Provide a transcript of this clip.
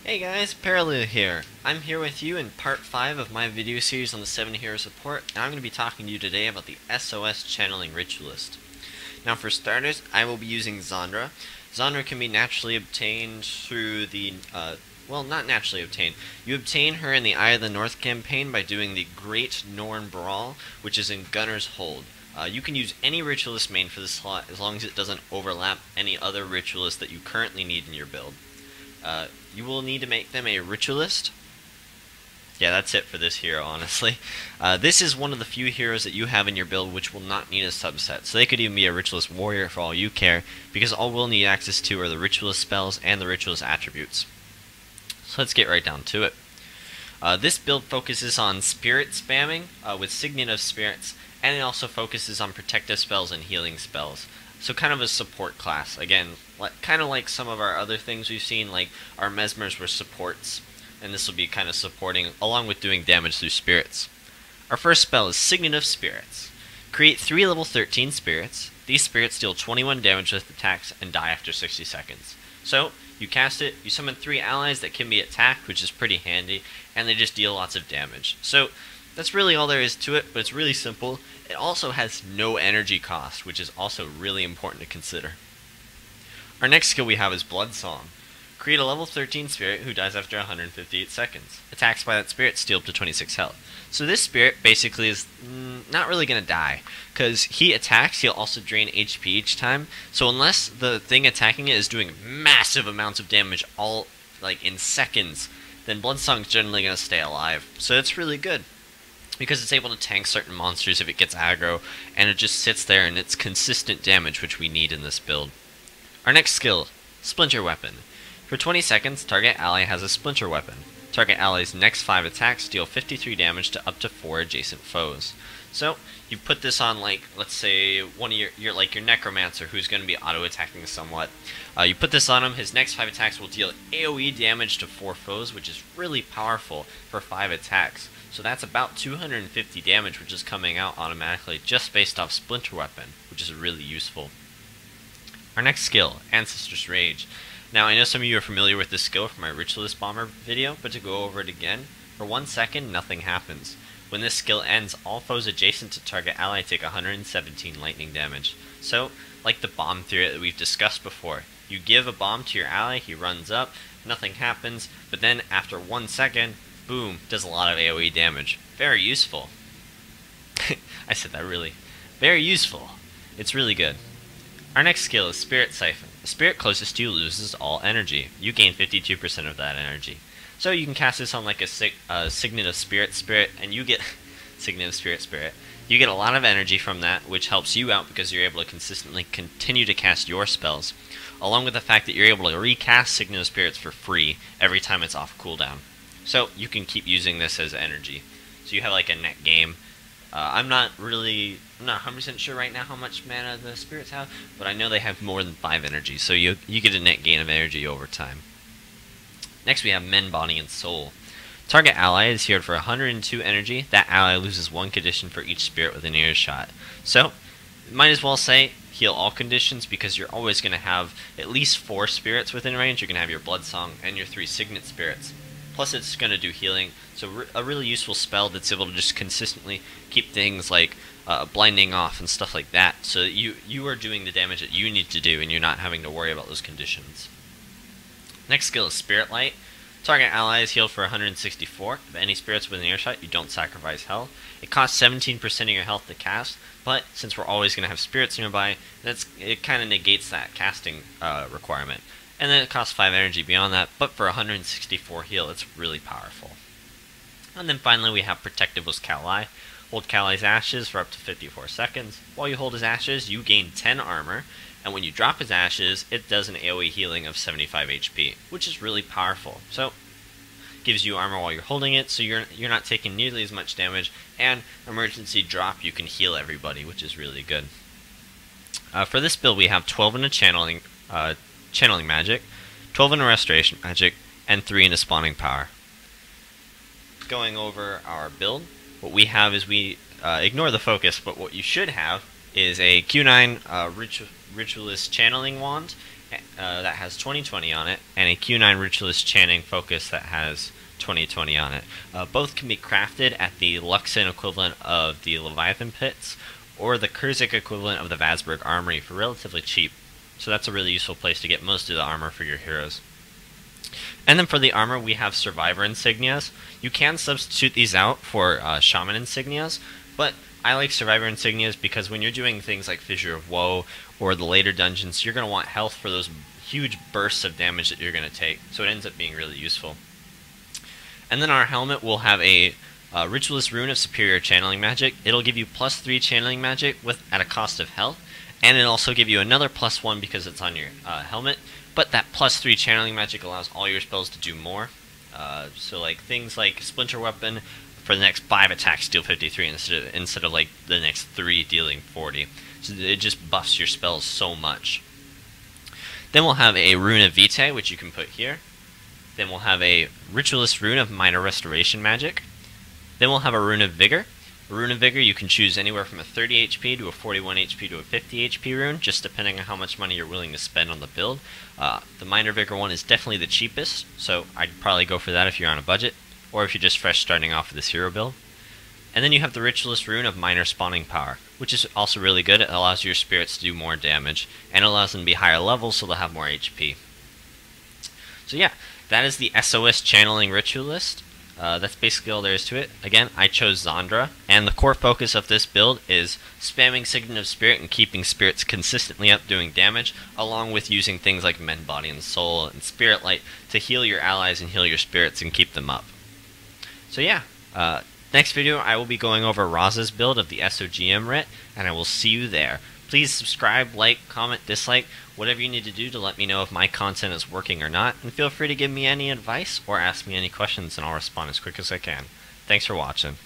Hey guys, Parallel here. I'm here with you in part 5 of my video series on the 7 Hero Support, and I'm going to be talking to you today about the SoS Channeling Ritualist. Now for starters, I will be using Xandra. Xandra can be naturally obtained through the, well, not naturally obtained. You obtain her in the Eye of the North campaign by doing the Great Norn Brawl, which is in Gunnar's Hold. You can use any Ritualist main for this slot as long as it doesn't overlap any other Ritualist that you currently need in your build. You will need to make them a Ritualist. Yeah, that's it for this hero, honestly. This is one of the few heroes that you have in your build which will not need a subset. So they could even be a Ritualist warrior for all you care, because all we'll need access to are the Ritualist spells and the Ritualist attributes. So let's get right down to it. This build focuses on spirit spamming with Signet of Spirits, and it also focuses on protective spells and healing spells. So kind of a support class. Again, kind of like some of our other things we've seen, like our Mesmers were supports, and this will be kind of supporting along with doing damage through spirits. Our first spell is Signet of Spirits. Create 3 level 13 spirits. These spirits deal 21 damage with attacks and die after 60 seconds. So, you cast it, you summon 3 allies that can be attacked, which is pretty handy, and they just deal lots of damage. So, that's really all there is to it, but it's really simple. It also has no energy cost, which is also really important to consider. Our next skill we have is Bloodsong. Create a level 13 spirit who dies after 158 seconds. Attacks by that spirit steal up to 26 health. So this spirit basically is not really going to die, because he attacks, he'll also drain HP each time. So unless the thing attacking it is doing massive amounts of damage all like in seconds, then Bloodsong's generally going to stay alive. So that's really good, because it's able to tank certain monsters if it gets aggro, and it just sits there and it's consistent damage, which we need in this build. Our next skill, Splinter Weapon. For 20 seconds, target ally has a Splinter Weapon. Target ally's next 5 attacks deal 53 damage to up to 4 adjacent foes. So, you put this on, like, let's say, one of your Necromancer, who's going to be auto-attacking somewhat. You put this on him, his next 5 attacks will deal AoE damage to 4 foes, which is really powerful for 5 attacks. So that's about 250 damage, which is coming out automatically just based off Splinter Weapon, which is really useful. Our next skill, Ancestor's Rage. Now, I know some of you are familiar with this skill from my Ritualist Bomber video, but to go over it again, for 1 second, nothing happens. When this skill ends, all foes adjacent to target ally take 117 lightning damage. So, like the bomb theory that we've discussed before, you give a bomb to your ally, he runs up, nothing happens, but then after 1 second, boom, does a lot of AoE damage. Very useful. I said that really. Very useful. It's really good. Our next skill is Spirit Siphon. The spirit closest to you loses all energy. You gain 52% of that energy. So you can cast this on like a Signet of Spirit, and you get Signet of Spirit. You get a lot of energy from that, which helps you out because you're able to consistently continue to cast your spells, along with the fact that you're able to recast Signet of Spirits for free every time it's off cooldown. So you can keep using this as energy. So you have like a net game. I'm not 100% sure right now how much mana the spirits have, but I know they have more than 5 energy, so you get a net gain of energy over time. Next we have Men, Body, and Soul. Target ally is healed for 102 energy. That ally loses 1 condition for each spirit within earshot. So, might as well say heal all conditions, because you're always going to have at least 4 spirits within range. You're going to have your Bloodsong and your 3 Signet spirits. Plus it's going to do healing, so a really useful spell that's able to just consistently keep things like blinding off and stuff like that, so that you are doing the damage that you need to do and you're not having to worry about those conditions. Next skill is Spirit Light. Target ally is healed for 164. If any spirits within earshot, you don't sacrifice health. It costs 17% of your health to cast, but since we're always going to have spirits nearby, it kind of negates that casting requirement. And then it costs 5 energy beyond that, but for 164 heal, it's really powerful. And then finally we have Protective with Kaolai. Hold Kaolai's ashes for up to 54 seconds. While you hold his ashes, you gain 10 armor, and when you drop his ashes, it does an AoE healing of 75 HP, which is really powerful. So, gives you armor while you're holding it, so you're not taking nearly as much damage, and emergency drop, you can heal everybody, which is really good. For this build, we have 12 in a channeling magic, 12 in a restoration magic, and 3 in a spawning power. Going over our build, what we have is we ignore the focus, but what you should have is a Q9 Ritualist channeling wand that has 2020 on it, and a Q9 Ritualist Chanting Focus that has 2020 on it. Both can be crafted at the Luxon equivalent of the Leviathan Pits, or the Kurzik equivalent of the Vasberg Armory for relatively cheap. So that's a really useful place to get most of the armor for your heroes. And then for the armor, we have Survivor Insignias. You can substitute these out for Shaman Insignias, but I like Survivor Insignias because when you're doing things like Fissure of Woe or the later dungeons, you're going to want health for those huge bursts of damage that you're going to take, so it ends up being really useful. And then our helmet will have a Ritualist Rune of Superior Channeling Magic. It'll give you +3 Channeling Magic at a cost of health, and it'll also give you another +1 because it's on your helmet, but that +3 Channeling Magic allows all your spells to do more. So like things like Splinter Weapon, for the next 5 attacks deal 53 instead of like the next 3 dealing 40. So it just buffs your spells so much. Then we'll have a Rune of Vitae, which you can put here. Then we'll have a Ritualist Rune of Minor Restoration Magic. Then we'll have a Rune of Vigor. A Rune of Vigor you can choose anywhere from a 30 HP to a 41 HP to a 50 HP rune, just depending on how much money you're willing to spend on the build. The Minor Vigor one is definitely the cheapest, so I'd probably go for that if you're on a budget, or if you're just fresh starting off with this hero build. And then you have the Ritualist Rune of Minor Spawning Power, which is also really good. It allows your spirits to do more damage, and it allows them to be higher levels so they'll have more HP. So yeah, that is the SoS Channeling Ritualist. That's basically all there is to it. Again, I chose Xandra, and the core focus of this build is spamming Signet of Spirit and keeping spirits consistently up doing damage, along with using things like Mend Body and Soul and Spirit Light to heal your allies and heal your spirits and keep them up. So yeah, next video I will be going over Raza's build of the SOGM Rit, and I will see you there. Please subscribe, like, comment, dislike, whatever you need to do to let me know if my content is working or not, and feel free to give me any advice or ask me any questions and I'll respond as quick as I can. Thanks for watching.